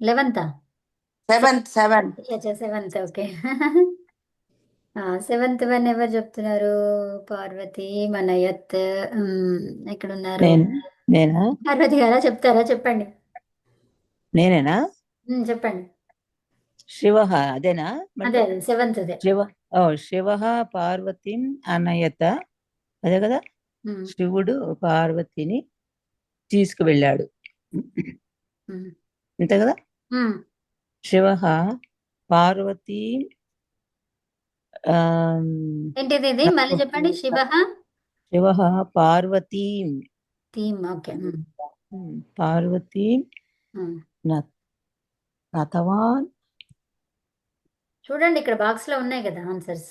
Eleventh seventh. Seventh okay. Seventh one ఎవరు చెప్తున్నారు? పార్వతి మనయత్. ఎక్కడున్నారు? నేనా పార్వతి గారా చెప్తారా? చెప్పండి. నేనేనా చెప్పండి. శివ అదేనా అదే అదే సెవెంత్ అదే. శివ పార్వతిం అనయత, అదే కదా. శివుడు పార్వతిని తీసుకువెళ్ళాడు, అంతే కదా. శివ పార్వతి ఏంటిది ఇది మళ్ళీ చెప్పండి. Shiva Parvati theme okay. పార్వతీ నతవాన్. చూడండి ఇక్కడ బాక్స్ లో ఉన్నాయి కదా ఆన్సర్స్.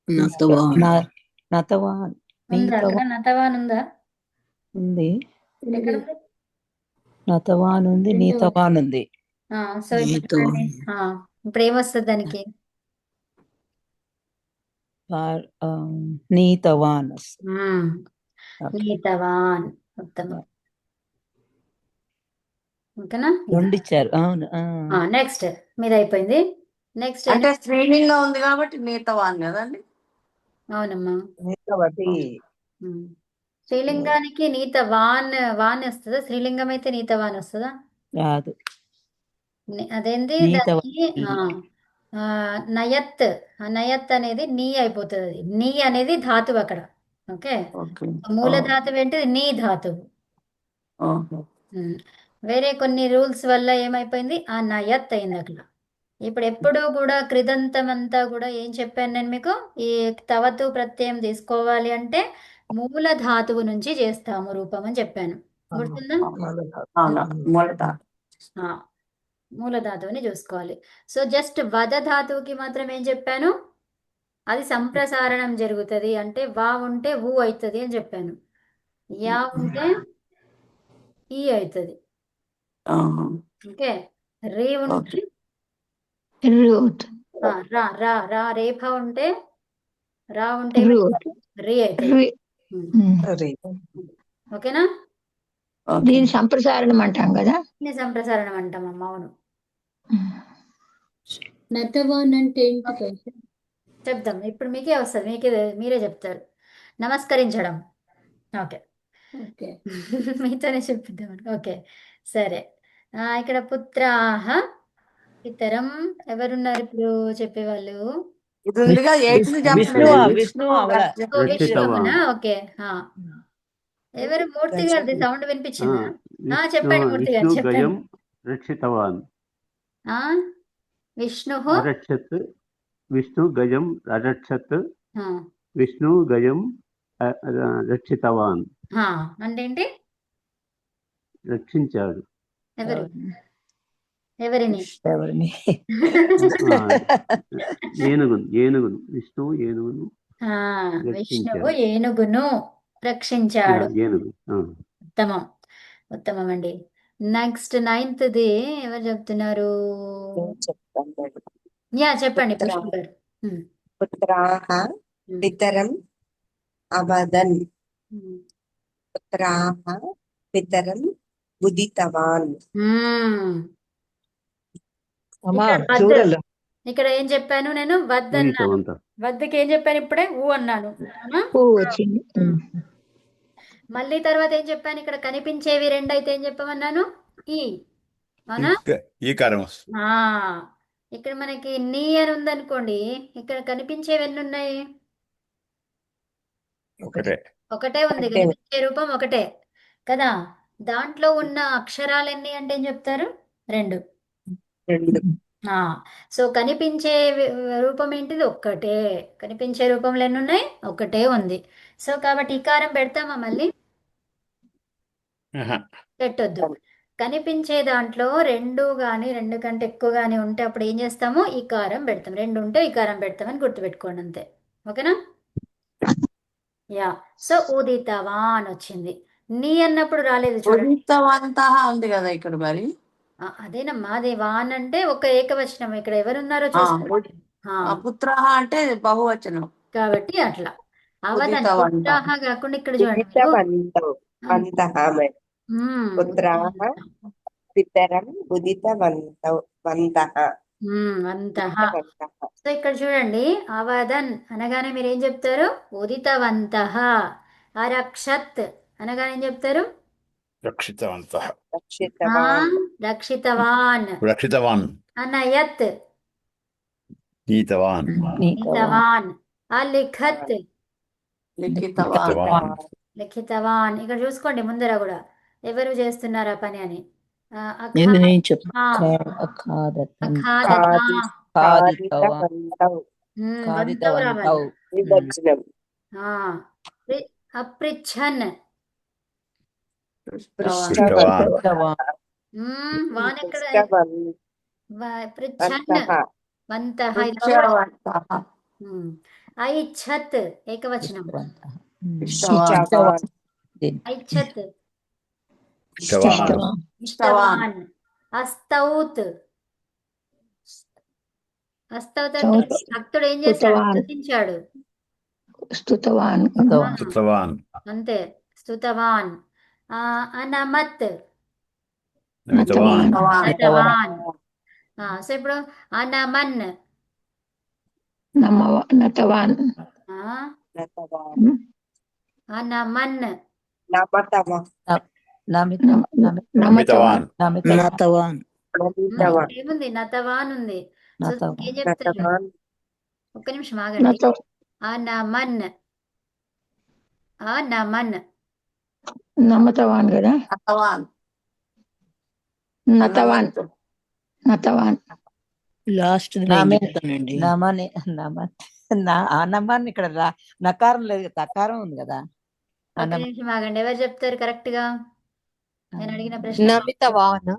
నతవాన్ ఉందా అక్కడ? నతవాన్ ఉందా? ఉంది. ఎక్కడ? నతవాన్ ఉంది, నీతవాన్ ఉంది. సో ఇప్పుడు ఏమొస్తుంది దానికి? నీతవాన్. నీతవాన్ ఉత్తమం. ఓకేనా? రెండు ఇచ్చారు. అవును. నెక్స్ట్ మీది అయిపోయింది. నెక్స్ట్ అంటే స్త్రీలింగం ఉంది కాబట్టి నీతవాన్ కదండి. అవునమ్మా. నీతవతి. స్త్రీలింగానికి నీత వాన్ వస్తుందా? స్త్రీలింగం అయితే నీతవాన్ వస్తుందా? రాదు. అదేంది దానికి నయత్. నయత్ అనేది నీ అయిపోతుంది. అది నీ అనేది ధాతువు అక్కడ. ఓకే. మూల ధాతువు ఏంటిది? నీ ధాతువు. వేరే కొన్ని రూల్స్ వల్ల ఏమైపోయింది? ఆ నయత్ అయింది అక్కడ. ఇప్పుడు ఎప్పుడూ కూడా కృదంతం అంతా కూడా ఏం చెప్పాను నేను మీకు? ఈ తవతు ప్రత్యయం తీసుకోవాలి అంటే మూల ధాతువు నుంచి చేస్తాము రూపం అని చెప్పాను. గుర్తుందా? మూల ధాతువుని చూసుకోవాలి. సో జస్ట్ వద ధాతువుకి మాత్రం ఏం చెప్పాను? అది సంప్రసారణం జరుగుతుంది అంటే వా ఉంటే ఊ అవుతుంది అని చెప్పాను. యా ఉంటే ఈ అవుతుంది. ఓకే. రే ఉంటే రా రా రా. రేఫ ఉంటే రా ఉంటే రే అవుతుంది. ఓకేనా? దీని సంప్రసారణం అంటాం కదా. దీన్ని సంప్రసారణం అంటాం అమ్మ. అవును. నతవాన్ అంటే ఏంటి? చెప్దాం ఇప్పుడు. మీకే వస్తుంది, మీరే చెప్తారు. నమస్కరించడం. ఓకే. ఓకే. మీతోనే చెప్పిద్దాం. ఓకే సరే. ఇక్కడ పుత్రాహ పితరం ఎవరున్నారు ఇప్పుడు చెప్పేవాళ్ళు? విష్ణువునా? ఓకే. ఎవరు? మూర్తి గారిది సౌండ్ వినిపించిందా? చెప్పండి మూర్తి గారు చెప్పండి. రక్షితవాన్. విష్ణు అరక్షత్. విష్ణు గజం అరక్షత్. విష్ణు గజం రక్షితవాన్. అంటే ఏంటి? రక్షించాడు. ఎవరిని? ఏనుగును. విష్ణువు ఏనుగును. విష్ణువు ఏనుగును రక్షించాడు. ఉత్తమం. ఉత్తమం అండి. నెక్స్ట్ నైన్త్ది ఎవరు చెప్తున్నారు? చెప్పండి పుష్ప గారు. పుత్రాహ పితరం అవదన్. పుత్రాహ పితరం ఉదితవాన్. ఇక్కడ ఏం చెప్పాను నేను? వద్ అన్నాను. వద్దకి ఏం చెప్పాను ఇప్పుడే? ఊ అన్నాను. మళ్ళీ తర్వాత ఏం చెప్పాను? ఇక్కడ కనిపించేవి రెండు అయితే ఏం చెప్పమన్నాను? ఈ. అవునా? ఇక్కడ మనకి నీ అని ఉందనుకోండి. ఇక్కడ కనిపించేవి ఎన్ని ఉన్నాయి? ఒకటే ఉంది. కనిపించే రూపం ఒకటే కదా. దాంట్లో ఉన్న అక్షరాలు ఎన్ని అంటే ఏం చెప్తారు? రెండు. సో కనిపించే రూపం ఏంటిది? ఒక్కటే. కనిపించే రూపంలో ఎన్ని ఉన్నాయి? ఒకటే ఉంది. సో కాబట్టి ఇకారం పెడతామా? మళ్ళీ పెట్టొద్దు. కనిపించే దాంట్లో రెండు కానీ రెండు కంటే ఎక్కువ కానీ ఉంటే అప్పుడు ఏం చేస్తాము? ఇకారం పెడతాం. రెండు ఉంటే ఇకారం పెడతామని గుర్తుపెట్టుకోండి అంతే. ఓకేనా? సో ఉదితవాన్ వచ్చింది. నీ అన్నప్పుడు రాలేదు చూడండి. ఉంది కదా ఇక్కడ. మరి అదేనమ్మా. అదే వాన్ అంటే ఒక ఏకవచనం. ఇక్కడ ఎవరున్నారో చూసుకోండి. పుత్రహ అంటే బహువచనం కాబట్టి అట్లా అవదని పుత్రాహ కాకుండా ఇక్కడ చూడండి. పుత్రాः పితరం ఉదితవంతః వంతః. సో ఇక్కడ చూడండి, అవదన్ అనగానే మీరు ఏం చెప్తారు? ఉదితవంతః. అరక్షత్ అనగానే ఏం చెప్తారు? రక్షితవంతః రక్షితవాన్ రక్షితవాన్. రక్షితవాన్ అనయత్ నీతవాన్ నీతవాన్. అలిఖత్ లిఖితవాన్ లిఖితవాన్ లిఖితవాన్. ఇక్కడ చూసుకోండి ముందర కూడా ఎవరు చేస్తున్నారు ఆ పని అని. ఇది నేను చెప్పు ఆ. అఖాదతం అఖాదత. ఖాదితవాన్ వంతవు రావాలి. ఖాదితవంతౌ విభజనం అపృచ్ఛన్. పృష్టవాన్ పృష్టవాన్ వాన్ ఎక్కడ? పృచ్ఛన్ వంతః. ఇది పృచ్ఛవంతః ఐచ్ఛత్ ఏకవచనం. ఇష్టవాన్ ఐచ్ఛత్ ఇష్టవాన్ ఇష్టవాన్. అస్తౌత్. అస్తౌత్ అంటే భక్తుడు ఏం చేశాడు? స్తుతవాన్. స్తుతించాడు. స్తుతవాన్ స్తుతవాన్ అంతే, స్తుతవాన్. అనమత్ నమితవాన్ నతవాన్. సో ఇప్పుడు అనమన్. నతవాన్ ఆ, నతవాన్ అనమన్. నమతవాన్ నమితవాన్ నతవాన్ నమితవాన్ ఏముంది? నతవాన్ ఉంది. సో నతవాన్. ఏం చెప్తారు? నతవాన్ ఒక్క నిమిషం ఆగండి. అనమన్. అనమన్. నమతవాన్ కదా. నతవాన్ నతవాన్ నతవాన్ లాస్ట్ చెప్తానండి. నమన్ ఇక్కడ నకారం లేదు, తకారం ఉంది కదా. ఒక్క నిమిషం ఆగండి. ఎవరు చెప్తారు కరెక్ట్ గా? నేను అడిగిన ప్రశ్న. నమితవాన్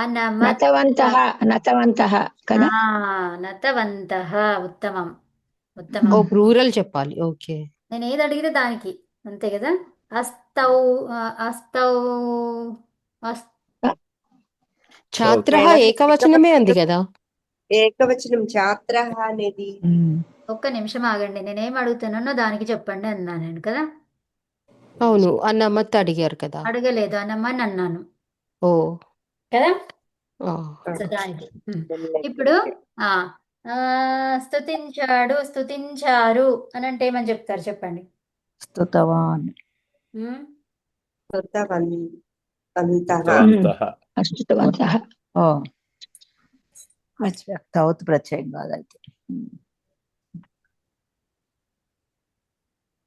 అనమత్. నతవంతః నతవంతః కదా. నతవంతః. ఉత్తమం ఓ ఉత్తమం. ప్లూరల్ చెప్పాలి. ఓకే. నేను ఏది అడిగితే దానికి అంతే కదా. అస్తౌ అస్తౌ ఛాత్రః ఏకవచనమే ఉంది కదా. ఏకవచనం ఛాత్రః అనేది ఒక్క నిమిషం ఆగండి. నేనేం అడుగుతున్నానో దానికి చెప్పండి అన్నాను నేను కదా. అవును, అన్నమత్ అడిగారు కదా. అడగలేదు, అనమన్ అన్నాను ఓ కదా. ఆ. సో దానికి ఇప్పుడు స్తుతించాడు, స్తుతించారు అని అంటే ఏమని చెప్తారు చెప్పండి. స్తుతవాన్ స్తుతవంతః స్తుతవంతః ఓ తౌత్ ప్రత్యయం కాదైతే.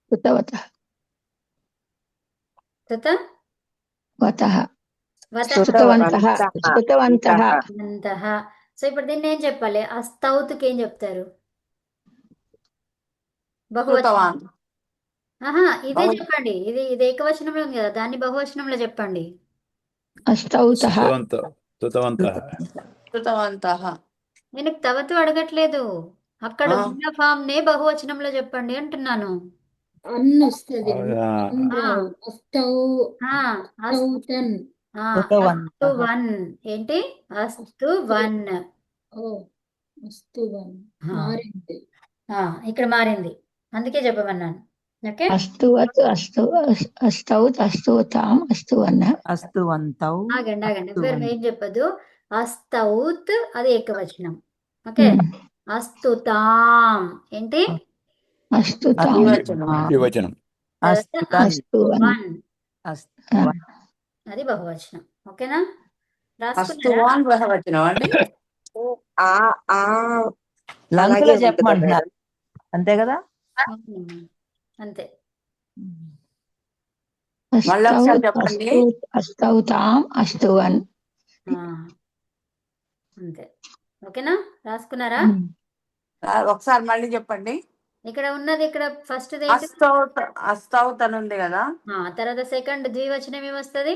స్తుతవతః స్తుత వతః వతః స్తుతవంతః స్తుతవంతః వంతః. సో ఇప్పుడు దీన్ని ఏం చెప్పాలి? అస్తౌత్కి ఏం చెప్తారు? బహువచనం. కృతవాన్ ఆహా, ఇదే చెప్పండి. ఇది ఏకవచనంలో ఉంది కదా, దాన్ని బహువచనంలో చెప్పండి. అస్తౌతః స్తుతవంతః కృతవంతః నేను తవతు అడగట్లేదు. అక్కడ ఆ. ఉన్న ఫామ్ నే బహువచనంలో చెప్పండి అంటున్నాను. అన్ వస్తుంది. అవునా. అస్తౌ ఆ, అస్తౌతన్. అస్తు వన్. ఏంటి? అస్తు వన్. ఓ అస్తువన్ మారింది. ఇక్కడ మారింది, అందుకే చెప్పమన్నాను. ఓకే. అస్తువత్ అస్తౌత్ అస్తువతాం అస్తువన్న అస్తువంతౌ ఆగండి ఆగండి, మీరు ఏం చెప్పదు. అస్తౌత్ అది ఏకవచనం. ఓకే. అస్తుతాం ఏంటి? అస్తుతాం ద్వివచనం అస్తువన్ వన్ అస్తువన్ అది బహువచనం. ఓకేనా? రాసుకున్నారా? అస్తువాన్ బహువచనం అండి. ఆ ఆ లంకలో అలాగే ఉంటుంది చెప్పమంటున్నారు అంతే కదా. అంతే. మళ్ళీ ఒకసారి చెప్పండి. అస్తౌతాం అస్తువన్ ఆ, అంతే. ఓకేనా? రాసుకున్నారా? ఒకసారి మళ్ళీ చెప్పండి. ఇక్కడ ఉన్నది, ఇక్కడ ఫస్ట్ అస్తౌత్ అని ఉంది కదా. తర్వాత సెకండ్ ద్వివచనం ఏమొస్తుంది?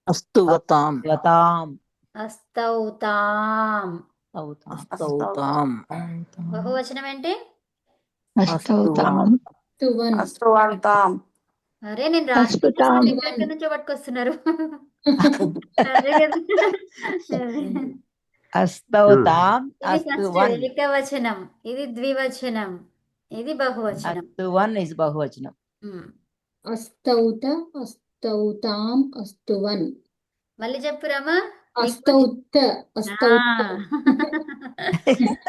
అస్తువతాం వతాం అస్తౌతాం. అస్తౌతాం బహువచనం ఏంటి? అస్తౌతాం అస్తువన్. అస్తువంతాం అరే నేను రాసి అస్తుతాం ఎక్కడి నుంచో పట్టుకొస్తున్నారు. అదే కదా. అస్తౌతాం ఇది ఫస్ట్ అస్తువన్ ఏకవచనం, ఇది ద్వివచనం, ఇది బహువచనం. అస్తువన్ ఇస్ బహువచనం. ఉమ్. అస్తౌత అస్తౌతాం అస్తువన్ మళ్ళీ చెప్పు రమా నీకు అస్తౌత ఆ, అస్తౌత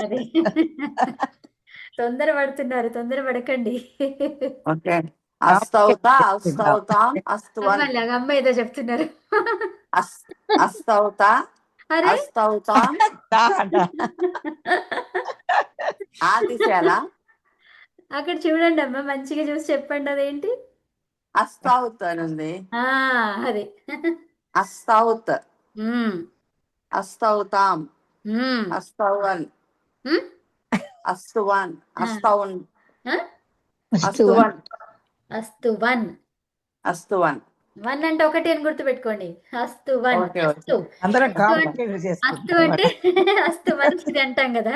అదే తొందర పడకండి. ఓకే. అస్తౌత అస్తౌతాం అస్తువన్. మళ్ళీ అమ్మ ఏదో చెప్తున్నారు. అస్ అస్తౌత అరే అస్తౌతాం ఆ తీసేయాలా? అక్కడ చూడండి అమ్మ, మంచిగా చూసి చెప్పండి అదేంటి. అస్తౌత్ అని ఉంది. అది అస్తౌత్ ఉమ్, అస్తౌతాం ఉమ్, అస్తౌవన్ ఉమ్, అస్తువన్ ఆ, అస్తౌన్ ఆ? అస్తువన్ అస్తువన్. అస్తువన్. వన్ అంటే ఒకటి అని గుర్తుపెట్టుకోండి. అస్తువన్. Okay okay. అస్తు అందరం అస్తు అంటే కాంప్లికేట్ అస్తు చేసుకుంటాం అంటే అస్తు మంచిది అంటాం కదా,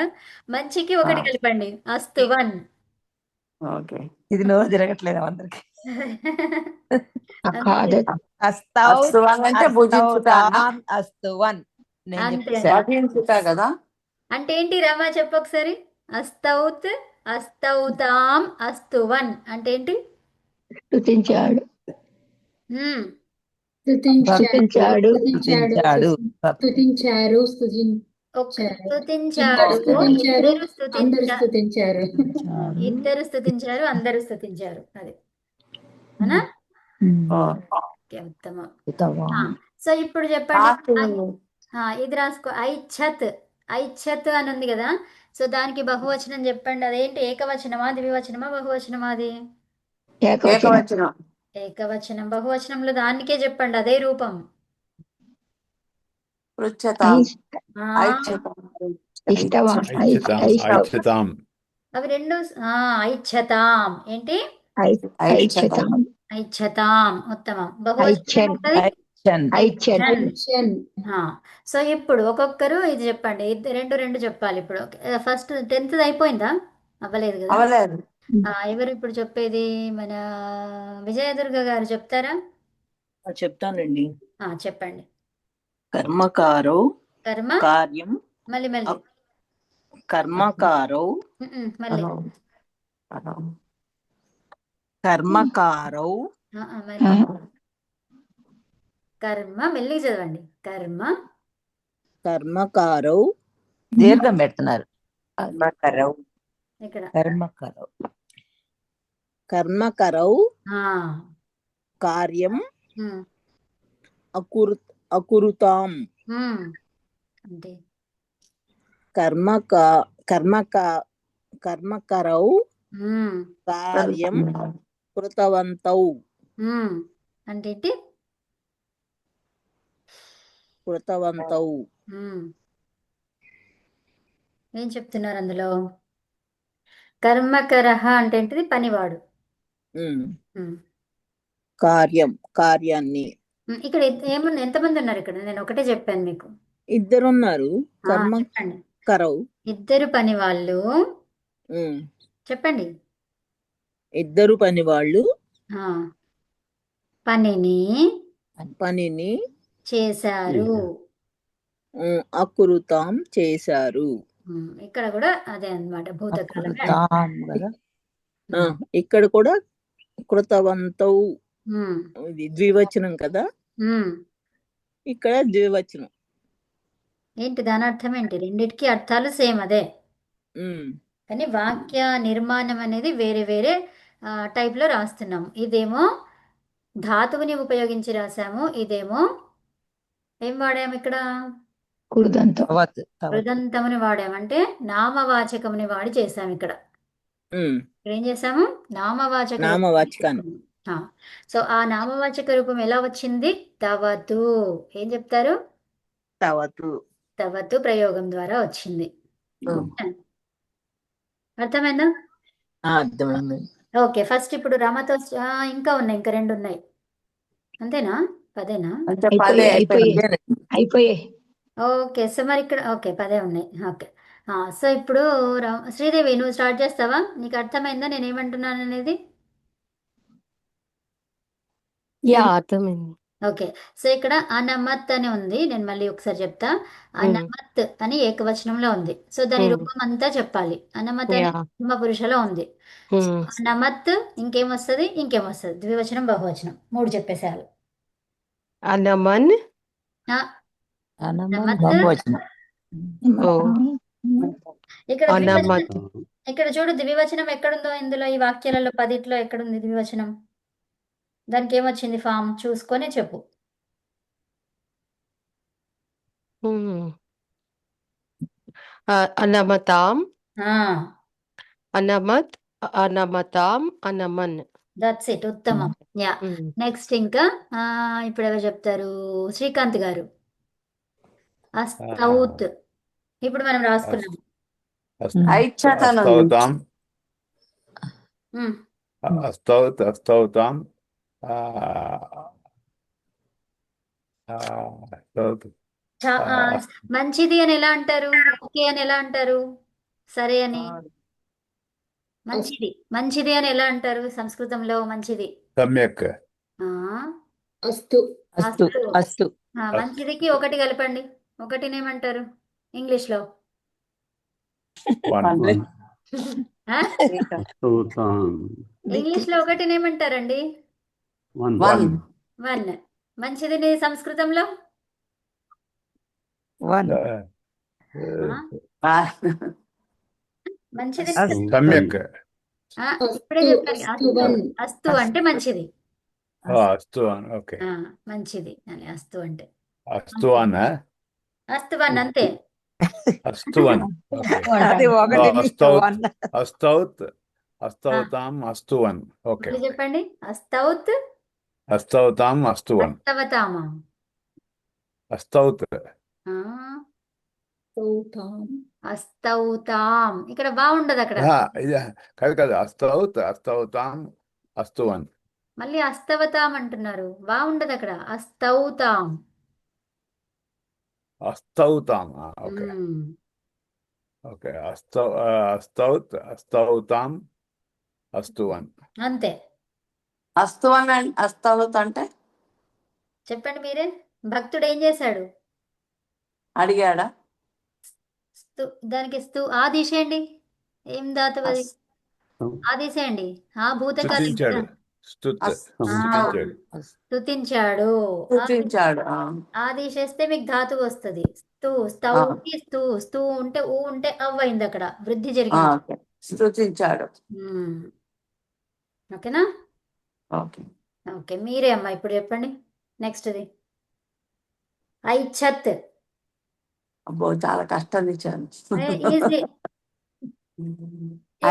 మంచికి ఒకటి కలపండి. అస్తువన్. ఓకే. ఇది నోరు తిరగట్లేదు అందరికి. అఖాదత్ అస్తౌత్ అస్తువన్ అంటే భుజించుతానా? అస్తౌతాం అస్తువన్. నేను అంతే చెప్పేసా. భజించుతా కదా. అంటే ఏంటి రమా చెప్పు ఒకసారి. అస్తౌత్ అస్తౌతాం అస్తువన్ అంటే ఏంటి? స్తుతించాడు ఉమ్, స్తుతించాడు స్తుతించాడు స్తుతించారు ఒక స్తుతించారు స్తుతించాడు, అందరు ఇద్దరు స్తుతించారు ఇద్దరు స్తుతించారు, అందరూ స్తుతించారు. అది అవునా? ఓకే, ఉత్తమం. సో ఇప్పుడు చెప్పండి. ఇది రాసుకో. ఐచ్ఛత్. ఐచ్ఛత్ అని ఉంది కదా, సో దానికి బహువచనం చెప్పండి. అదేంటి? ఏకవచనమా, ద్వివచనమా, బహువచనమా? అది ఏకవచనం ఏకవచనం. ఏకవచనం. బహువచనంలో దానికే చెప్పండి, అదే రూపం. పృచ్ఛతాం ఆ, ఐచ్ఛతాం ఇష్టవా ఐచ్ఛితాం ఐచ్ఛితాం అవి రెండు. ఐచ్ఛతాం ఏంటి? ఐచ్ఛతాం ఐచ్ఛతాం. ఉత్తమం. బహువచనం ఐచ్ఛన్ ఏమవుతుంది? ఐచ్ఛన్. ఐచ్ఛన్ ఐచ్ఛన్. సో ఇప్పుడు ఒక్కొక్కరు ఇది చెప్పండి. రెండు రెండు చెప్పాలి. ఇప్పుడు ఫస్ట్ 10th అయిపోయిందా? అవ్వలేదు కదా. అవలేదు. ఎవరు ఇప్పుడు చెప్పేది? మన విజయదుర్గ గారు చెప్తారా? చెప్తానండి. చెప్పండి. కర్మకారో కర్మ. కార్యం మళ్ళీ కర్మకారో మళ్ళీ కర్మకారో మళ్ళీ కర్మ. మెల్లిగా చదవండి. కర్మకారో దీర్ఘం పెడుతున్నారు. కర్మకరౌ ఇక్కడ కర్మకరౌ కార్యం అకురుతాం. అంటే కర్మకరౌ కార్యం కృతవంతౌ. అంటే ఏంటి? కృతవంతౌ. ఏం చెప్తున్నారు అందులో? కర్మకరః అంటే ఏంటిది? పనివాడు. కార్యాన్ని. ఇక్కడ ఏమున్నా, ఎంతమంది ఉన్నారు ఇక్కడ? నేను ఒకటే చెప్పాను మీకు. ఇద్దరున్నారు. చెప్పండి. కరౌ ఇద్దరు పని వాళ్ళు. చెప్పండి. ఇద్దరు పని వాళ్ళు పనిని చేశారు. అకురుతాం చేశారు. ఇక్కడ కూడా అదే అన్నమాట, భూతకాలం. ఇక్కడ కూడా కృతవంతౌ. ఇది ద్వివచనం కదా, ఇక్కడ ద్వివచనం. ఏంటి దాని అర్థం ఏంటి? రెండిటికి అర్థాలు సేమ్ అదే, కానీ వాక్య నిర్మాణం అనేది వేరే వేరే టైప్ లో రాస్తున్నాం. ఇదేమో ధాతువుని ఉపయోగించి రాసాము, ఇదేమో ఏం వాడాము ఇక్కడ? కృదంతముని వాడాము, అంటే నామవాచకముని వాడి చేసాము. ఇక్కడ ఏం చేసాము? నామవాచకాన్ని. సో ఆ నామవాచక రూపం ఎలా వచ్చింది? తవతు. ఏం చెప్తారు? తవతు ప్రయోగం ద్వారా వచ్చింది. అర్థమైందా? ఓకే. ఫస్ట్ ఇప్పుడు రమతో ఇంకా ఉన్నాయి, ఇంకా రెండు ఉన్నాయి. అంతేనా? పదేనా? అయిపోయాయి. ఓకే. సో మరి ఇక్కడ ఓకే 10 ఉన్నాయి. ఓకే. సో ఇప్పుడు శ్రీదేవి నువ్వు స్టార్ట్ చేస్తావా? నీకు అర్థమైందా నేను ఏమంటున్నాను అనేది? అర్థమైంది. ఓకే. సో ఇక్కడ అనమత్ అని ఉంది, నేను మళ్ళీ ఒకసారి చెప్తా. అనమత్ అని ఏకవచనంలో ఉంది, సో దాని రూపం అంతా చెప్పాలి. అనమత్ అని ప్రథమ పురుషలో ఉంది. అనమత్ ఇంకేమొస్తుంది? ద్వివచనం, బహువచనం 3 చెప్పేసేయాలి. Anaman. ఆ, అనమన్ నమత్. బహువచనం. Oh. ఇక్కడ ద్వివచనం, Anamat. ఇక్కడ చూడు ద్వివచనం ఎక్కడుందో ఇందులో ఈ వాక్యాలలో 10 ఎక్కడుంది ద్వివచనం? దానికి ఏమొచ్చింది ఫామ్ చూసుకొని చెప్పు. Hmm. Anamatam. Anamat. Anamatam. Anaman. That's it, ఉత్తమం. Yeah, Hmm. నెక్స్ట్ ఇంకా ఇప్పుడు ఎవరు చెప్తారు? శ్రీకాంత్ గారు. అస్తౌత్. ఇప్పుడు మనం రాసుకున్నాం. ఐచ్ఛతను అస్తౌతాం ఉమ్, అస్తౌతాం అస్తౌత్ మంచిది అని ఎలా అంటారు? ఓకే అని ఎలా అంటారు? సరే అని. మంచిది, మంచిది అని ఎలా అంటారు సంస్కృతంలో? మంచిది. సమ్యక్ ఆ, అస్తు అస్తు అస్తు మంచిదికి ఒకటి కలపండి. ఒకటినేమంటారు ఇంగ్లీష్ లో? వన్ ఆ? స్తోతాం. ఇంగ్లీష్ లో ఒకటినేమంటారండి? One one one. మంచిదిని సంస్కృతంలో? వన్ ఆ? మంచిది సమ్యక్ ఇప్పుడే చెప్పాను. అస్తు వన్. అస్తు అంటే మంచిది. అస్తు ఓకే ఆ, మంచిది అని అస్తు అంటే. అస్తు అన్ అస్తు వన్ అంతే. అస్తు అన్ అది ఒకటి అస్తౌతాం అస్తు వన్ ఓకే మళ్ళీ చెప్పండి. అస్తౌత్ అస్తౌతాం అస్తు వన్ అస్తవతామా. అస్తౌత్ ఆ, స్తౌతాం. అస్తౌతాం. ఇక్కడ బాగుండదు అక్కడ. ఇది కాదు అస్తౌతాం అస్తు వన్ మళ్ళీ అస్తవతాం అంటున్నారు, బాగుండదు అక్కడ. అస్తౌతాం. అస్తౌతాం ఓకే ఉమ్, ఓకే అస్తౌతాం అస్తు వన్ అంతే. అస్తౌత్ అంటే చెప్పండి మీరే. భక్తుడు ఏం చేశాడు? అడిగాడా? దానికి ఆదేశేయండి. ఏం ధాతువు అది? ఆదేశేయండి. ఆ భూతకాలం స్తుతించాడు స్తుతించాడు స్తుతించాడు. సూచించాడు. ఆదేశేస్తే మీకు ధాతువు వస్తుంది. స్తౌకి స్తూ ఉంటే ఊ ఉంటే అవ్వయింది, అక్కడ వృద్ధి జరిగింది. ఓకే, సూచించాడు. ఉమ్. ఓకేనా? ఓకే, ఓకే, మీరే అమ్మా ఇప్పుడు చెప్పండి నెక్స్ట్ది. ఐచ్ఛత్. అబ్బో చాలా కష్టం ఇచ్చాను. ఈజీ.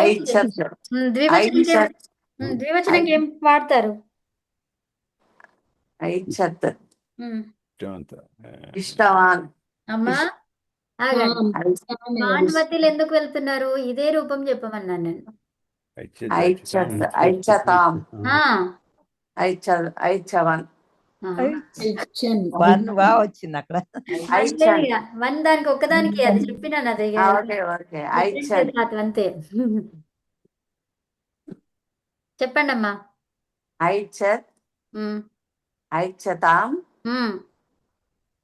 ఐచ్ఛత్ ద్వివచనంకి ఏం వాడతారు? ఐచ్ఛత్ ఉమ్. ఇష్టవాన్. అమ్మా ఆగండి. తాం. మాన్వతిలు ఎందుకు వెళ్తున్నారు? ఇదే రూపం చెప్పమన్నాను నేను. ఐచ్ఛతాం ఆ, ఐచ్ఛవన్ ఆ. ఐచ్ఛన్. వన్ బాగా వచ్చింది అక్కడ. ఐచ్ఛన్. ఇక వన్ దానికి ఒక్కదానికి అది చెప్పినాను, అదే ఇక. Okay okay Different ఐచ్ఛన్. ధాతువు అంతే. చెప్పండి అమ్మా. ఐచ్ఛత్ ఉమ్, ఐచ్ఛతాం ఉమ్.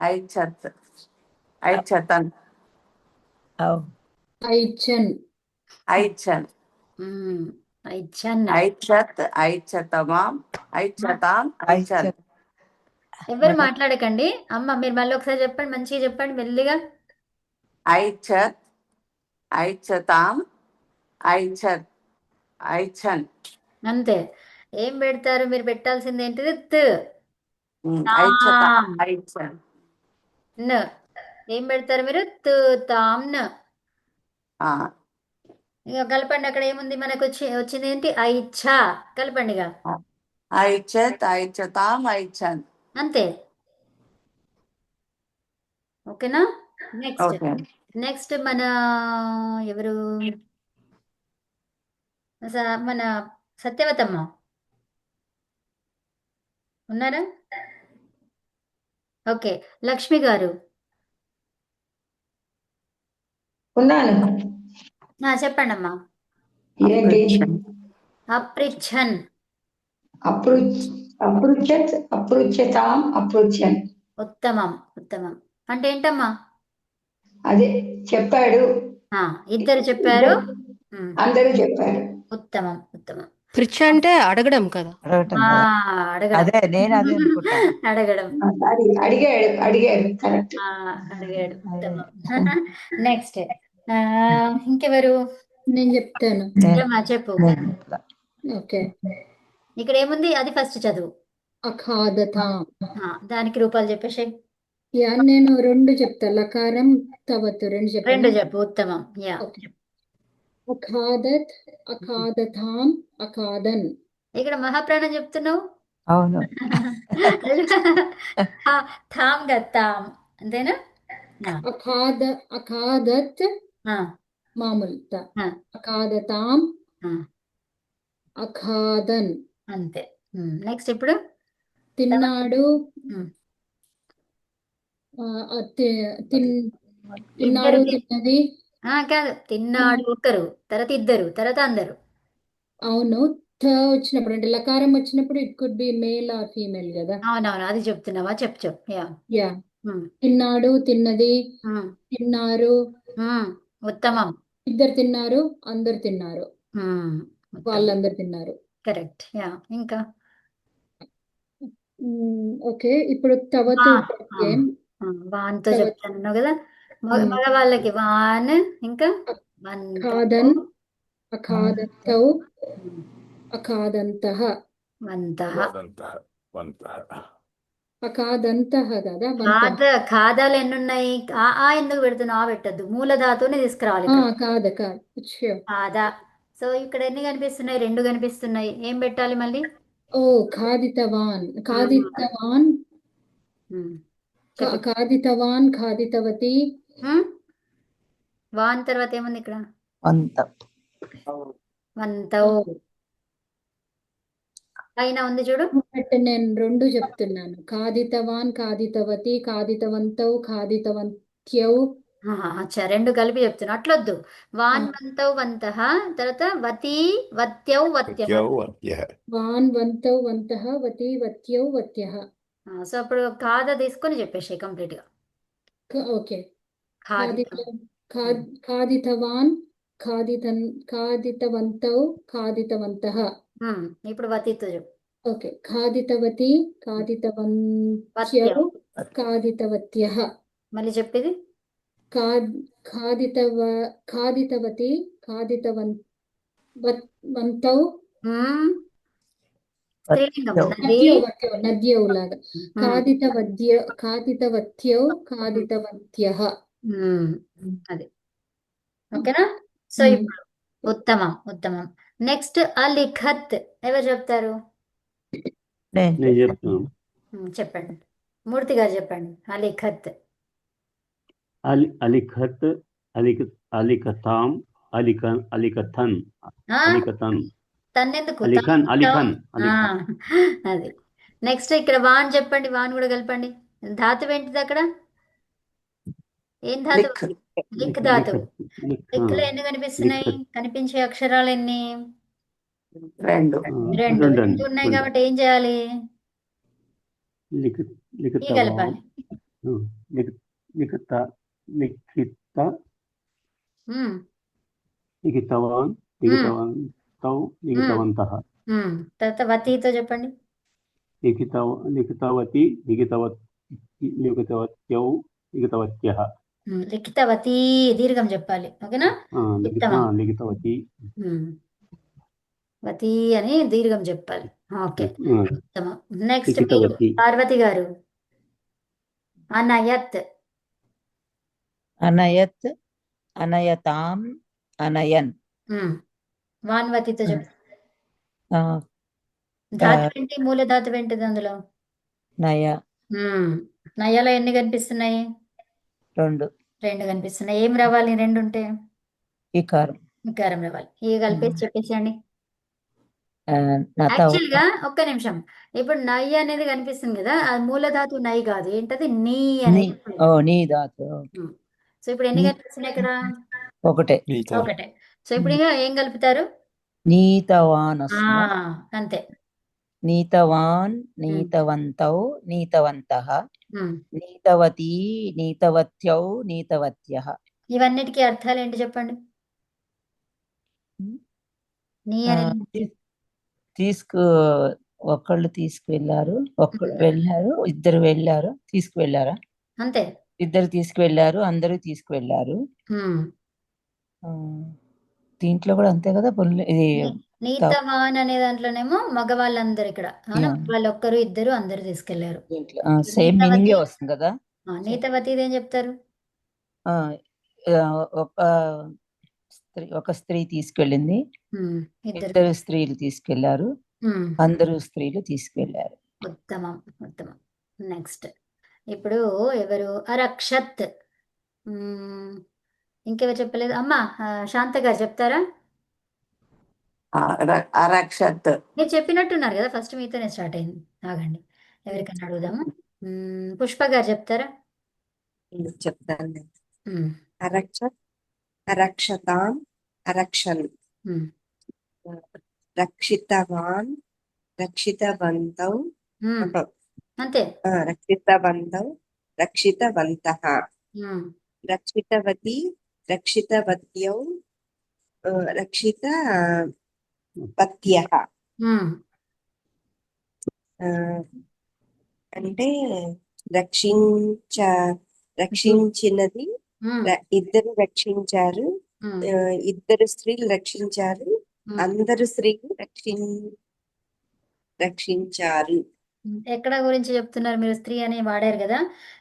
ఐచ్ఛత్ ఐచ్ఛతన్ ఐచ్ఛన్. ఐచ్ఛన్ ఐచ్ఛన్. ఐచ్ఛత్ ఐచ్ఛతమాం ఐచ్ఛతాం ఐచ్ఛన్. ఎవరు మాట్లాడకండి అమ్మ, మీరు మళ్ళీ ఒకసారి చెప్పండి, మంచిగా చెప్పండి మెల్లిగా. ఐచ్ఛత్ ఐచ్ఛతాం ఐచ్ఛత్ ఐచ్ఛన్. అంతే. ఏం పెడతారు మీరు? పెట్టాల్సింది ఏంటిది? ఐచ్ఛతాం ఐచ్ఛన్. న. ఏం పెడతారు మీరు? తాం న. ఇక కలపండి. అక్కడ ఏముంది మనకు వచ్చింది ఏంటి? ఐచ్ఛ. కలపండి ఇక. ఐచ్ఛత్ ఐచ్ఛతాం ఐచ్ఛన్. అంతే. ఓకేనా? Next okay. నెక్స్ట్ మన ఎవరు? మన సత్యవతమ్మ ఉన్నారా? ఓకే, లక్ష్మి గారు. ఉన్నాను. చెప్పండి అమ్మా. ఏంటి? అపృచ్ఛన్. అపృచ్ఛత్ అపృచ్ఛతాం అపృచ్ఛన్. ఉత్తమం. ఉత్తమం అంటే ఏంటమ్మా? అదే చెప్పాడు, ఇద్దరు చెప్పారు. అందరూ చెప్పారు. ఉత్తమం. ఉత్తమం. పృచ్ఛ అంటే అడగడం కదా. అడగటం ఆ, కదా. అడగడం. అదే నేను అదే అనుకుంటా. అడగడం. అడిగాడు కరెక్ట్. ఆ, అడిగాడు. ఉత్తమం. నెక్స్ట్ ఇంకెవరు? నేను చెప్తాను. ఏమ్మా చెప్పు. ఓకే. ఇక్కడ ఏముంది అది ఫస్ట్ చదువు. అఖాదతాం. దానికి రూపాలు చెప్పేసి యా నేను రెండు చెప్తా. లకారం తవత్ రెండు రెండు చెప్పాను. చెప్పు. ఉత్తమం. యా. ఓకే. అఖాదత్, అఖాదతాం, అఖాదన్. ఇక్కడ మహాప్రాణం చెప్తున్నావు. అవును. థామ్ గత్తాం అంతేనా? అఖాదత్ ఆ, మామూలు త. ఆ, అఖాదతాం, ఆ, అఖాదన్. అంతే. నెక్స్ట్ ఇప్పుడు తిన్నాడు, ఉమ్, తిన్నాడు, ఇద్దరు తిన్నది. కాదు, తిన్నాడు ఒకరు, తర్వాత ఇద్దరు, తర్వాత అందరు. అవును. థ వచ్చినప్పుడు అంటే లకారం వచ్చినప్పుడు it could be male or female కదా. అవునవును, అది చెప్తున్నావా? చెప్పు. యా. యా. తిన్నాడు, తిన్నది, తిన్నారు, ఉత్తమం. ఇద్దరు తిన్నారు, అందరు తిన్నారు, వాళ్ళందరు తిన్నారు. కరెక్ట్. యా. ఇంకా ఓకే. ఇప్పుడు తవతు ప్రత్యయం. వాన్తో తవత్. చెప్తాను కదా. మగవాళ్ళకి వాన్, ఇంకా ఖాదన్, అఖాదంతౌ, అఖాదంతః. వంతః. అఖాదంతః కదా. వంతః. ఖాదాలు ఎన్ని ఉన్నాయి? ఆ ఎందుకు పెడుతున్నావు? ఆ పెట్టద్దు, మూల ధాతువుని తీసుకురావాలి ఇక్కడ. కాదు కాదు. Sure. ఖాదా. సో ఇక్కడ ఎన్ని కనిపిస్తున్నాయి? రెండు కనిపిస్తున్నాయి. ఏం పెట్టాలి మళ్ళీ? ఓ ఖాదితవాన్, ఖాదితవాన్, చెప్పు. ఖాదితవాన్, ఖాదితవతి. వాన్ తర్వాత ఏముంది ఇక్కడ? అంతం. వంతౌ పైన ఉంది చూడు. అంటే నేను రెండు చెప్తున్నాను. ఖాదితవాన్, ఖాదితవతి, ఖాదితవంతౌ, ఖాదితవంత్యౌ. అచ్చా, రెండు కలిపి చెప్తున్నా. అట్లొద్దు. వాన్ వంతౌ వంతః, తర్వాత వతి వత్యౌ వత్యః. వాన్ వంతౌ వంతః, వతి వత్యౌ వత్యః. సో అప్పుడు ఖాదా తీసుకొని చెప్పేసి కంప్లీట్ గా. ఓకే. ఖాదితం. ఖాదితవాన్, ఖాదితవంతౌ, ఖాదితవంతః. ఇప్పుడు వతితో చెప్పు. ఓకే. ఖాదితవతి, ఖాదితవంత్యౌ, ఖాదితవత్యః. మళ్ళీ చెప్పేది. ఖాదితవతి, ఖాదితవంతౌ. స్త్రీలింగం ఉన్నది. నద్యౌ లాగా. ఖాదితవత్యౌ, ఖాదితవంత్యః. అది ఓకేనా? సో ఇప్పుడు ఉత్తమం. ఉత్తమం. నెక్స్ట్ అలిఖత్. ఎవరు చెప్తారు? నేను చెప్తాను. చెప్పండి. మూర్తి గారు చెప్పండి. అలిఖత్. అలిఖత్, అలికతాం, అలికథన్, అలికతన్, తన్నెందుకు? అలిఖన్. అది. నెక్స్ట్ ఇక్కడ వాన్ చెప్పండి. వాన్ కూడా కలపండి. ధాతువు ఏంటిది అక్కడ? ఏం ధాతువు? లిక్ ధాతువు. లిక్లో ఎన్ని కనిపిస్తున్నాయి? కనిపించే అక్షరాలు ఎన్ని? రెండు. రెండు ఉన్నాయి కాబట్టి ఏం చేయాలి? ఈ కలపాలి. లిఖితవాన్, లిఖితవంతః. తర్వాత వతితో చెప్పండి. లిఖితవతి, లిఖితవత్యౌ, లిఖితవత్యః. లిఖితవతి దీర్ఘం చెప్పాలి. ఓకేనా? లిఖితవతి. వతి అని దీర్ఘం చెప్పాలి. ఓకే. నెక్స్ట్ లిఖితవతి. పార్వతి గారు. అనయత్. అనయత్, అనయతాం, అనయన్. వాన్వతితో చెప్పు. ఆ, ధాతువు ఏంటి? మూల ధాతువు ఏంటిది అందులో? నయ. నయలో ఎన్ని కనిపిస్తున్నాయి? రెండు. రెండు కనిపిస్తున్నాయి. ఏం రావాలి రెండు ఉంటే? ఈకారం. వికారం రావాలి. ఈ కలిపేసి చెప్పేసేయండి. నత. యాక్చువల్ గా ఒక్క నిమిషం. ఇప్పుడు నై అనేది కనిపిస్తుంది కదా, అది మూల ధాతువు నై కాదు. ఏంటది? నీ అనేది. నీ ధాతు. సో ఇప్పుడు ఎన్ని కనిపిస్తున్నాయి ఇక్కడ? ఒకటే. ఒకటే. సో ఇప్పుడు ఇక ఏం కలుపుతారు? నీతవాన్ వస్తుంది. అంతే. నీతవాన్, నీతవంతౌ, నీతవంతః, నీతవతి, నీతవత్యౌ, నీతవత్యః. ఇవన్నిటికీ అర్థాలు ఏంటి చెప్పండి? నీ అనేది తీసుకు ఒకళ్ళు తీసుకువెళ్ళారు, ఒక్కళ్ళు వెళ్ళారు, ఇద్దరు వెళ్ళారు, తీసుకువెళ్ళారా? అంతే. ఇద్దరు తీసుకువెళ్ళారు, అందరూ తీసుకువెళ్ళారు. ఉమ్. ఆ, దీంట్లో కూడా అంతే కదా ఇది నీతవాన్ అనే దాంట్లోనేమో మగవాళ్ళందరూ ఇక్కడ అవునా, వాళ్ళు ఒక్కరు ఇద్దరు అందరు తీసుకెళ్లారు. దీంట్లో సేమ్ మీనింగ్ నీతవతి వస్తుంది కదా. నీతవతి ఇదేం చెప్తారు? ఆ, ఒక స్త్రీ తీసుకెళ్ళింది, ఇద్దరు. ఇద్దరు స్త్రీలు తీసుకెళ్లారు, ఉమ్. అందరూ స్త్రీలు తీసుకెళ్లారు. ఉత్తమం ఉత్తమం. నెక్స్ట్ ఇప్పుడు ఎవరు? అరక్షత్. ఇంకెవరు చెప్పలేదు అమ్మా? శాంత గారు చెప్తారా? అరక్షత్. మీరు చెప్పినట్టున్నారు కదా, ఫస్ట్ మీతోనే స్టార్ట్ అయింది. ఆగండి, ఎవరికైనా అడుగుదాము. పుష్ప గారు చెప్తారా? చెప్తాను. ఉమ్. అరక్షత్, అరక్షతాం, అరక్షన్, ఉమ్. రక్షితవాన్, రక్షితవంతౌ, ఉమ్. అంతే. రక్షితవంతౌ, రక్షితవంతః, ఉమ్. రక్షితవతి, రక్షితవత్యౌ, రక్షితవత్యః. ఉమ్. అంటే రక్షించినది, ఉమ్. ఇద్దరు రక్షించారు, ఉమ్. ఇద్దరు స్త్రీలు రక్షించారు, ఉమ్. అందరు స్త్రీలు రక్షించారు. ఎక్కడ గురించి చెప్తున్నారు మీరు? స్త్రీ అని వాడారు కదా,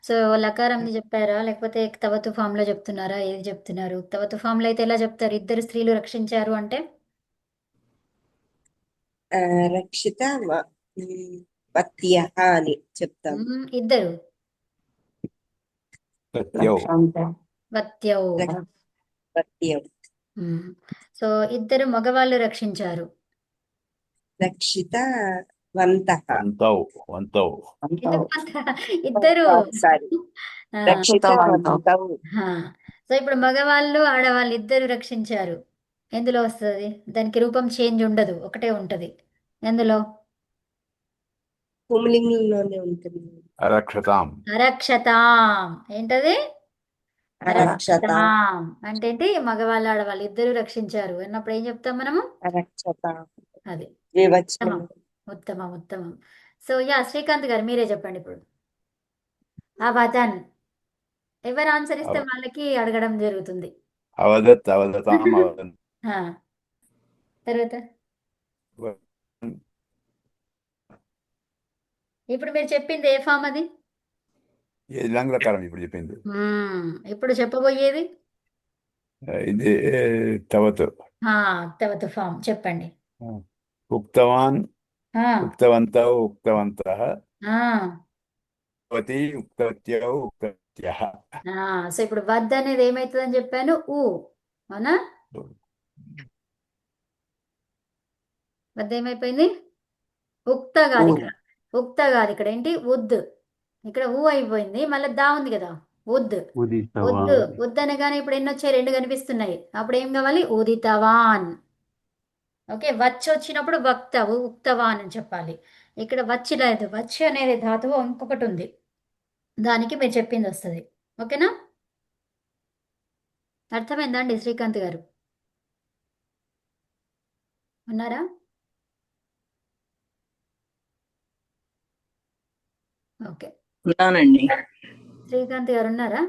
సో లకారంది చెప్పారా లేకపోతే తవతు ఫామ్ లో చెప్తున్నారా? ఏది చెప్తున్నారు? తవతు ఫామ్ లో అయితే ఎలా చెప్తారు? ఇద్దరు స్త్రీలు రక్షించారు అంటే రక్షిత వత్యః అని చెప్తాం. ఇద్దరు సత్యౌ. వత్యౌ. వత్యౌ. సో ఇద్దరు మగవాళ్ళు రక్షించారు. రక్షితవంతః. వంతౌ. వంతౌ. ఇద్దరు. సారీ, రక్షితవంతౌ. సో ఇప్పుడు మగవాళ్ళు ఆడవాళ్ళు ఇద్దరు రక్షించారు. ఎందులో వస్తుంది? దానికి రూపం చేంజ్ ఉండదు, ఒకటే ఉంటది. ఎందులో? పుంలింగంలోనే ఉంటుంది. అరక్షతాం. అరక్షతాం. ఏంటది? అరక్షతాం. అరక్షతాం అంటే ఏంటి? మగవాళ్ళు ఆడవాళ్ళు ఇద్దరు రక్షించారు అన్నప్పుడు ఏం చెప్తాం మనము? అరక్షతాం. అది ద్వివచనం. ఉత్తమం ఉత్తమం. సో శ్రీకాంత్ గారు మీరే చెప్పండి ఇప్పుడు. అవధన్. ఎవరు ఆన్సర్ ఇస్తే వాళ్ళకి అడగడం జరుగుతుంది. అవదత్, అవదతాం, అవదన్. తర్వాత ఇప్పుడు మీరు చెప్పింది ఏ ఫామ్ అది? ఇది లంగ్లకారం ఇప్పుడు చెప్పింది. ఇప్పుడు చెప్పబోయేది ఇది తవతు. తవతు ఫామ్ చెప్పండి. ఉక్తవాన్, ఆ, ఉక్తవంతౌ, ఉక్తవంతః, ఆ, ఉక్తవతి, ఉక్తవత్యౌ, ఉక్తవత్యః. సో ఇప్పుడు వద్ద అనేది ఏమవుతుందని చెప్పాను? అవునా? వద్ద ఏమైపోయింది? ఉక్త కాదు ఇక్కడ. ఉక్త కాదు ఇక్కడ. ఏంటి? ఉద్. ఇక్కడ అయిపోయింది, మళ్ళీ దా ఉంది కదా, ఉద్. ఉదితవాన్. ఉద్ అనగానే ఇప్పుడు ఎన్ని వచ్చాయి? రెండు కనిపిస్తున్నాయి. అప్పుడు ఏం కావాలి? ఉదితవాన్. ఓకే, వచ్చి వచ్చినప్పుడు ఉక్తవాన్ అని చెప్పాలి. ఇక్కడ వచ్చి లేదు, వచ్చి అనేది ధాతువు ఇంకొకటి ఉంది, దానికి మీరు చెప్పింది వస్తుంది. ఓకేనా? అర్థమైందా అండి శ్రీకాంత్ గారు? ఉన్నారా? ఓకే, ఉన్నానండి. శ్రీకాంత్ గారు ఉన్నారా?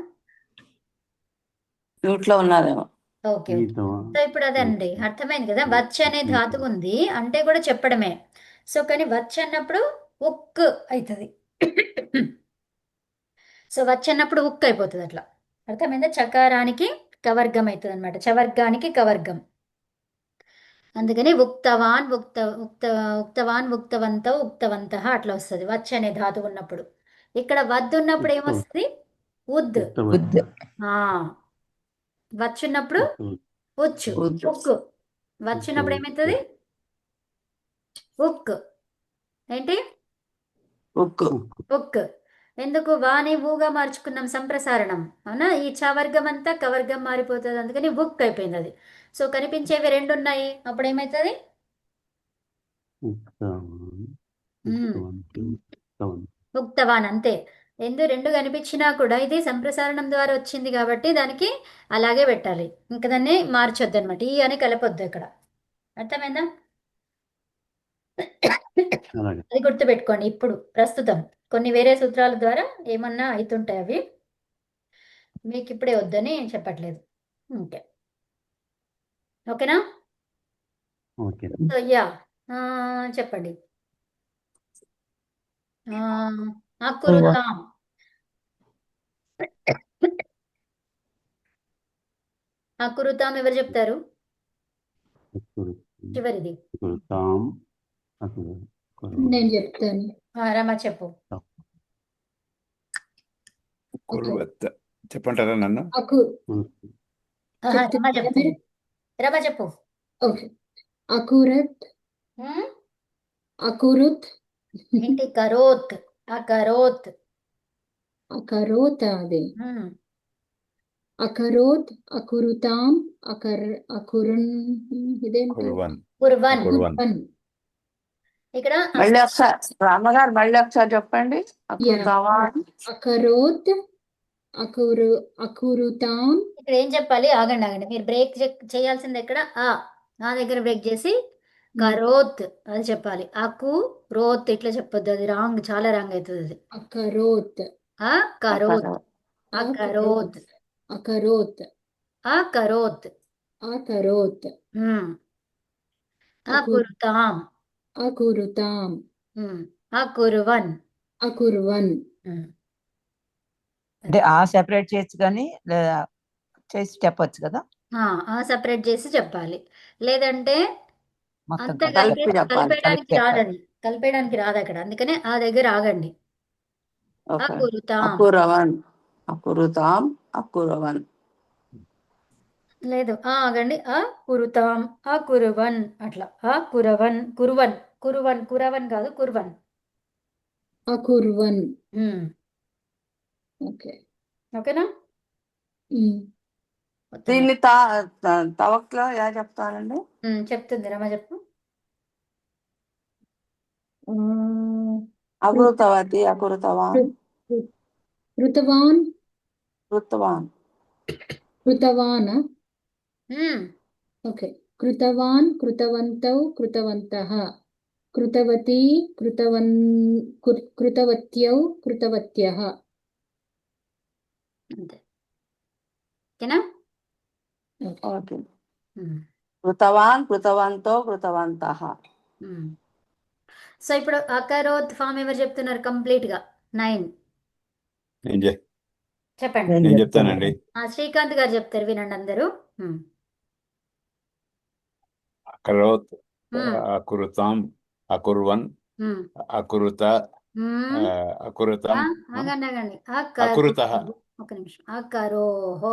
మ్యూట్లో ఉన్నారేమో. ఓకే. సో ఇప్పుడు అదండి, అర్థమైంది కదా. వచ్చి అనే ధాతువు ఉంది అంటే కూడా చెప్పడమే. సో కానీ వచ్చి అన్నప్పుడు ఉక్ అవుతుంది. సో వచ్చి అన్నప్పుడు ఉక్ అయిపోతుంది అట్లా. అర్థమైందా? చకారానికి కవర్గం అవుతుంది అనమాట, చవర్గానికి కవర్గం. అందుకని ఉక్తవాన్, ఉక్తవాన్, ఉక్తవంతౌ, ఉక్తవంతః అట్లా వస్తుంది వచ్చి అనే ధాతువు ఉన్నప్పుడు. ఇక్కడ వద్దు ఉన్నప్పుడు ఏమొస్తుంది? ఉద్. వచ్చున్నప్పుడు ఉచ్చు, ఉక్కు. వచ్చినప్పుడు ఏమవుతుంది? ఉక్. ఏంటి? ఉక్. ఎందుకు? వాని ఊగా మార్చుకున్నాం, సంప్రసారణం. అవునా? ఈ చవర్గం అంతా కవర్గం మారిపోతుంది, అందుకని ఉక్ అయిపోయింది అది. సో కనిపించేవి రెండు ఉన్నాయి, అప్పుడు ఏమవుతుంది? ఉక్తవాన్. అంతే. రెండు కనిపించినా కూడా ఇది సంప్రసారణం ద్వారా వచ్చింది కాబట్టి దానికి అలాగే పెట్టాలి, ఇంకా దాన్ని మార్చొద్దు అనమాట. ఈ అని కలపొద్దు ఇక్కడ. అర్థమైందా? అలాగే. అది గుర్తుపెట్టుకోండి. ఇప్పుడు ప్రస్తుతం కొన్ని వేరే సూత్రాల ద్వారా ఏమన్నా అవుతుంటాయి అవి. మీకు ఇప్పుడే వద్దని చెప్పట్లేదు. ఓకే, ఓకేనా? ఓకే. సో యా, చెప్పండి. అకురుతాం. అకురుతాం ఎవరు చెప్తారు? చివరిది కురుతాం అకురు నేను చెప్తాను. రమ చెప్పు. కుర్వత్ చెప్పంటారా నన్ను? అకు రమ చెప్తున్నారా చెప్తుంది. మీరు? రమ చెప్పు. ఓకే. అకురత్, హ్మ్? అకురుత్, ఏంటి కరోత్? అకరోత్. అకరోత్ అది. హ్మ్. అకరోత్, అకురుతాం, అకురున్, ఇదేంటి? కుర్వన్ కుర్వన్. కుర్వన్ వన్. ఇక్కడ మళ్ళీ ఒకసారి రామగారు మళ్ళీ ఒకసారి చెప్పండి. అకృతవా అకరోత్, అకురుతాం. ఇక్కడ ఏం చెప్పాలి? ఆగండి ఆగండి, మీరు బ్రేక్ చేయాల్సింది ఎక్కడ? ఆ దగ్గర బ్రేక్ చేసి కరోత్ అది చెప్పాలి. అకు రోత్ ఇట్లా చెప్పొద్దు, అది రాంగ్, చాలా రాంగ్ అవుతుంది అది. అకరోత్, ఆ కరోత్, అకరోత్, అకరోత్, అకరోత్. అకరోత్, అకురుతాం. అకురుతాం, అకురువన్. అకుర్వన్. అంటే ఆ సెపరేట్ చేయొచ్చు కానీ లేదా చేసి చెప్పొచ్చు కదా, సపరేట్ చేసి చెప్పాలి. లేదంటే మొత్తం అంతా కలిపి చెప్పాలి. కలిపేయడానికి కలిపి రాదు, చెప్పాలి. అది కలిపేయడానికి రాదు అక్కడ, అందుకనే ఆ దగ్గర ఆగండి. ఓకే. అకురుతాం. అకురవన్ అకురుతాం అకురవన్. లేదు, ఆగండి. కురుతాం, కురువన్, అట్లా. కురవన్, కురువన్, కురువన్, కురవన్ కాదు, కుర్వన్. అకుర్వన్. ఓకే. ఓకేనా? మొత్తం దీన్ని తవక్లో ఎలా చెప్తానండి? చెప్తుంది రమ, చెప్పు. అకృతవతి అకృతవాన్ కృతవాన్, కృతవాన్ కృతవాన్. ఉమ్, ఓకే. కృతవాన్, కృతవంతౌ, కృతవంతః, కృతవతి, కృతవత్యౌ, కృతవత్యః. అంతే. ఓకేనా? ఓకే. ఉమ్, కృతవాన్ కృతవంతో కృతవంతః. సో ఇప్పుడు అకరోత్ ఫామ్ ఎవరు చెప్తున్నారు కంప్లీట్ గా? 9 నేను చెప్పండి. నేను చెప్తానండి. శ్రీకాంత్ గారు చెప్తారు, వినండి అందరూ. అకరోత్ ఉమ్, అకురుతాం అకుర్వన్ ఉమ్, అకురుత ఉమ్. అకురుతం ఆగండి ఆగండి. అకురుతః ఒక నిమిషం. అకరోహో.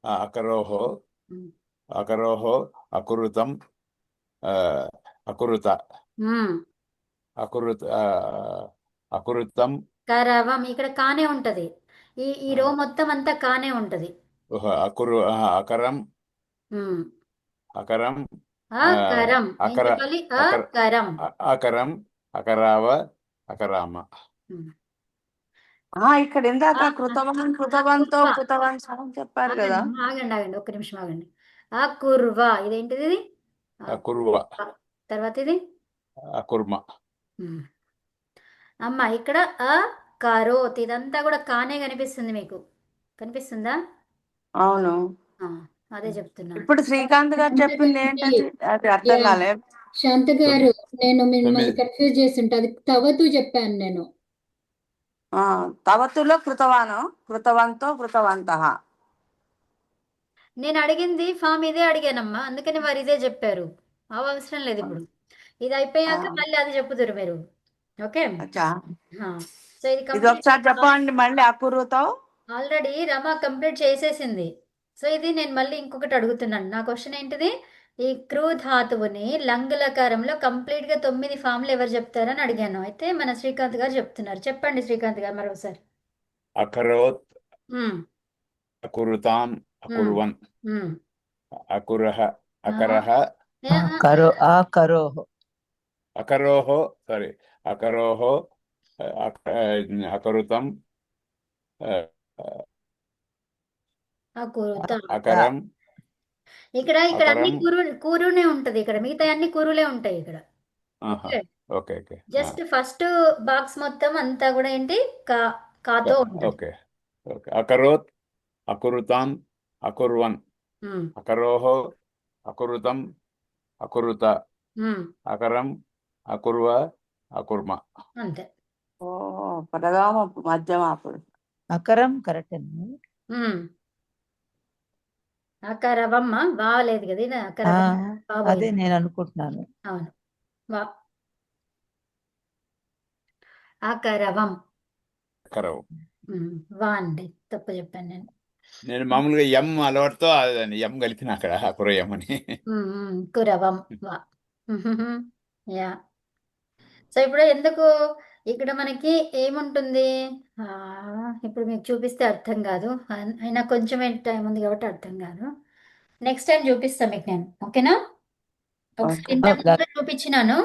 అకరోహో ఉమ్, అకరోహో అకురుతం అకురుత ఉమ్. అకురుత అకురుతం కరవం. ఇక్కడ కానే ఉంటది, ఈ రో మొత్తం అంతా కానే ఉంటది. అకరం ఉమ్. అకరం అకరం. ఏం అకర చెప్పాలి? అకర అకరం. అకరం అకరావ అకరామ. ఉమ్. ఇక్కడ ఇందాక కృతవాన్ కృతవంతో అకుర్వ. కృతవంత అని చెప్పారు కదా. ఆగండి ఆగండి, ఒక్క నిమిషం ఆగండి. అకుర్వ ఇదేంటిది? ఇది అకుర్వ తర్వాత ఇది అకుర్మ. ఉమ్. అమ్మ ఇక్కడ కరోత్, ఇదంతా కూడా కానే కనిపిస్తుంది మీకు, కనిపిస్తుందా? అవును. అదే చెప్తున్నాను. ఇప్పుడు శ్రీకాంత్ గారు చెప్పింది ఏంటది? అది అర్థం కాలే. శాంత గారు, నేను మిమ్మల్ని 9 కన్ఫ్యూజ్ చేస్తుంటే అది తవతు చెప్పాను నేను. తవతులో కృతవాను కృతవంతో కృతవంతః. నేను అడిగింది ఫామ్ ఇదే అడిగానమ్మా, అందుకని వారు ఇదే చెప్పారు. అవసరం లేదు ఇప్పుడు, ఇది అయిపోయాక మళ్ళీ అది చెప్పుదురు మీరు. ఓకే. అచ్చా, సో ఇది ఇది కంప్లీట్. ఒకసారి చెప్పండి మళ్ళీ. అకురుతో ఆల్రెడీ రమ కంప్లీట్ చేసేసింది. సో ఇది నేను మళ్ళీ ఇంకొకటి అడుగుతున్నాను. నా క్వశ్చన్ ఏంటిది? ఈ క్రూ ధాతువుని లంగులకారంలో కంప్లీట్ గా 9 ఫామ్లు ఎవరు చెప్తారని అడిగాను. అయితే మన శ్రీకాంత్ గారు చెప్తున్నారు. చెప్పండి శ్రీకాంత్ గారు మరోసారి. అకరోత్ ఉమ్, అకురుతాం అకుర్వన్ ఉమ్. అకురః అకరః కరోహో అకరోహో సారీ అకరోహో అకరుతం అకురుతాం. అకరం ఇక్కడ అన్ని అకరం కూరునే ఉంటది. ఇక్కడ మిగతా అన్ని కూరులే ఉంటాయి ఇక్కడ. ఆహా. Okay, okay okay just first box మొత్తం అంతా కూడా ఏంటి కాతో ఉంటుంది. Okay okay. అకరోత్, అకురుతాం, అకుర్వన్, ఉమ్, అకరోహో, అకురుతం, అకురుత, ఉమ్, అకరం, అకుర్వ, అకుర్మ. అంతే. ఓ ప్రథమ మధ్యమాపుడు. అకరం కరెక్ట్ అండి. ఉమ్. అకరవమ్మ బాగాలేదు కదా ఇది ఆ, అకరవమ్మ అదే బాబోయింది. నేను అనుకుంటున్నాను. అవును, వా అకరవం. అకరవు. వా అండి, తప్పు చెప్పాను నేను. నేను మామూలుగా ఎం అలవాటుతో ఎం కలిపిన అక్కడ అకుర ఎం అని. కురవం వా. యా. సో ఇప్పుడు ఎందుకు ఇక్కడ మనకి ఏముంటుంది, ఆ, ఇప్పుడు మీకు చూపిస్తే అర్థం కాదు, అయినా కొంచెం టైం ఉంది కాబట్టి అర్థం కాదు. నెక్స్ట్ టైం చూపిస్తాను మీకు నేను, ఓకేనా? ఒకసారి ఓకే. ఇంతకు ముందు చూపించినాను,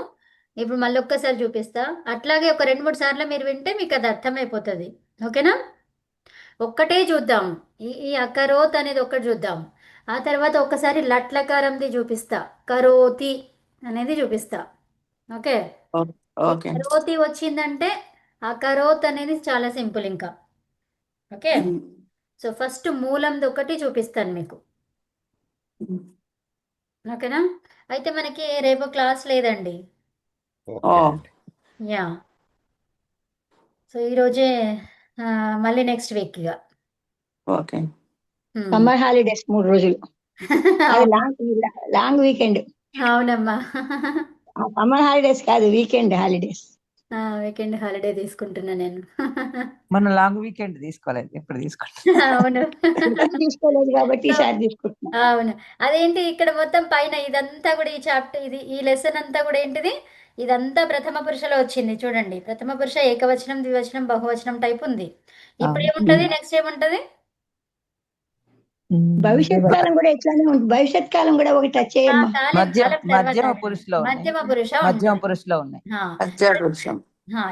ఇప్పుడు మళ్ళీ ఒక్కసారి చూపిస్తా. అట్లాగే ఒక 2-3 సార్లు మీరు వింటే మీకు అది అర్థమైపోతుంది, ఓకేనా? ఒక్కటే చూద్దాం, ఈ అకరోత్ అనేది ఒక్కటి చూద్దాం. ఆ తర్వాత ఒక్కసారి లట్లకారంది చూపిస్తా, కరోతి అనేది చూపిస్తా. ఓకే, ఈ ఓకే. కరోతి వచ్చిందంటే ఆ కరోత్ అనేది చాలా సింపుల్ ఇంకా. ఓకే, సో ఫస్ట్ మూలంది ఒకటి చూపిస్తాను మీకు, ఓకేనా? అయితే మనకి రేపు క్లాస్ లేదండి. ఓకే అండి. యా. సో ఈరోజే మళ్ళీ నెక్స్ట్ వీక్ ఇక. ఓకే. సమ్మర్ హాలిడేస్ 3 రోజులు. అది లాంగ్ వీకెండ్. అవునమ్మా. సమ్మర్ హాలిడేస్ కాదు, వీకెండ్ హాలిడేస్. వీకెండ్ హాలిడే తీసుకుంటున్నా నేను. మనం లాంగ్ వీకెండ్ తీసుకోలేదు, ఎప్పుడు తీసుకుంటాం. అవును. తీసుకోలేదు కాబట్టి ఈసారి తీసుకుంటున్నాం. అవును, అదేంటి ఇక్కడ మొత్తం పైన ఇదంతా కూడా ఈ చాప్టర్ ఈ లెసన్ అంతా కూడా ఏంటిది, ఇదంతా ప్రథమ పురుషలో వచ్చింది చూడండి. ప్రథమ పురుష ఏకవచనం, ద్వివచనం, బహువచనం టైప్ ఉంది. ఇప్పుడు ఏముంటది, నెక్స్ట్ ఏముంటది? భవిష్యత్ కాలం కూడా ఎట్లానే ఉంటుంది. భవిష్యత్ కాలం కూడా ఒకటి టచ్ చేయమ్మా. కాలం మధ్యమ తర్వాత పురుషులో ఉన్నాయి. మధ్యమ పురుష మధ్యమ ఉంటుంది. పురుషులో ఉన్నాయి. అత్యాదృశ్యం.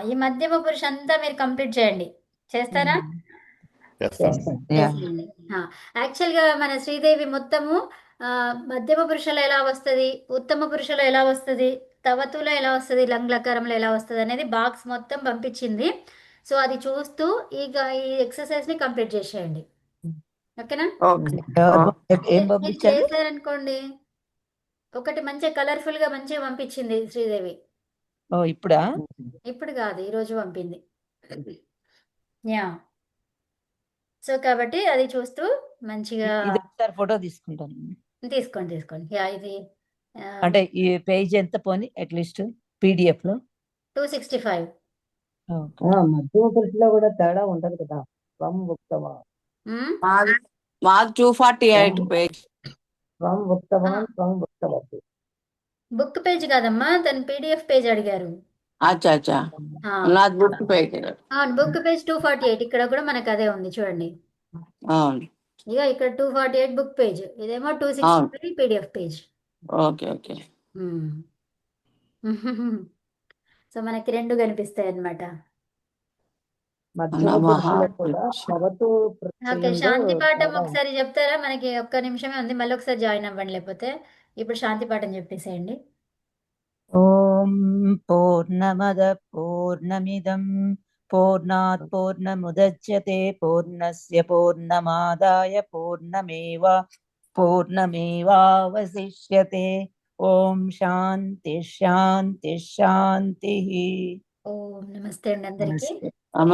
ఈ మధ్యమ పురుష అంతా మీరు కంప్లీట్ చేయండి, చేస్తారా? చేస్తాను. చేసేయండి. యాక్చువల్గా మన శ్రీదేవి మొత్తము మధ్యమ పురుషులో ఎలా వస్తుంది, ఉత్తమ పురుషులో ఎలా వస్తుంది, తవతులో ఎలా వస్తుంది, లంగ్లకారంలో ఎలా వస్తుంది అనేది బాక్స్ మొత్తం పంపించింది. సో అది చూస్తూ ఈ ఎక్సర్సైజ్ ని కంప్లీట్ చేసేయండి, ఓకేనా? ఓకే. ఏం మీరు పంపించాలి? చేశారనుకోండి, ఒకటి మంచిగా కలర్ఫుల్ గా మంచిగా పంపించింది శ్రీదేవి. ఓ ఇప్పుడా? ఇప్పుడు కాదు, ఈరోజు పంపింది. యా. సో కాబట్టి అది చూస్తూ మంచిగా ఇది ఒకసారి ఫోటో తీసుకుంటాను. తీసుకోండి. యా, ఇది అంటే ఈ పేజ్ ఎంత పోని అట్లీస్ట్ పీడిఎఫ్ లో 265. మధ్యమ పురుషులో కూడా తేడా ఉండదు కదా. మాది 248 పేజ్. బుక్ పేజ్ కాదమ్మా, తను పీడిఎఫ్ పేజ్ అడిగారు. అచ్చా నాది బుక్ పేజ్. అవును, బుక్ పేజ్ 248. ఇక్కడ కూడా మనకు అదే ఉంది చూడండి. అవును. ఇక ఇక్కడ 248 బుక్ పేజ్, ఇదేమో 265 PDF page. Okay okay. So మనకి రెండు కనిపిస్తాయి అన్నమాట. ఓకే, శాంతి పాఠం ఒకసారి చెప్తారా? మనకి ఒక్క నిమిషమే ఉంది, మళ్ళీ ఒకసారి జాయిన్ అవ్వండి, లేకపోతే ఇప్పుడు శాంతి పాఠం చెప్పేసేయండి. ఓం పూర్ణమద పూర్ణమిదం పూర్ణాత్ పూర్ణముదచ్యతే పూర్ణస్య పూర్ణమాదాయ పూర్ణమేవావశిష్యతే. ఓం శాంతి శాంతి శాంతి. ఓం నమస్తే అండి అందరికీ.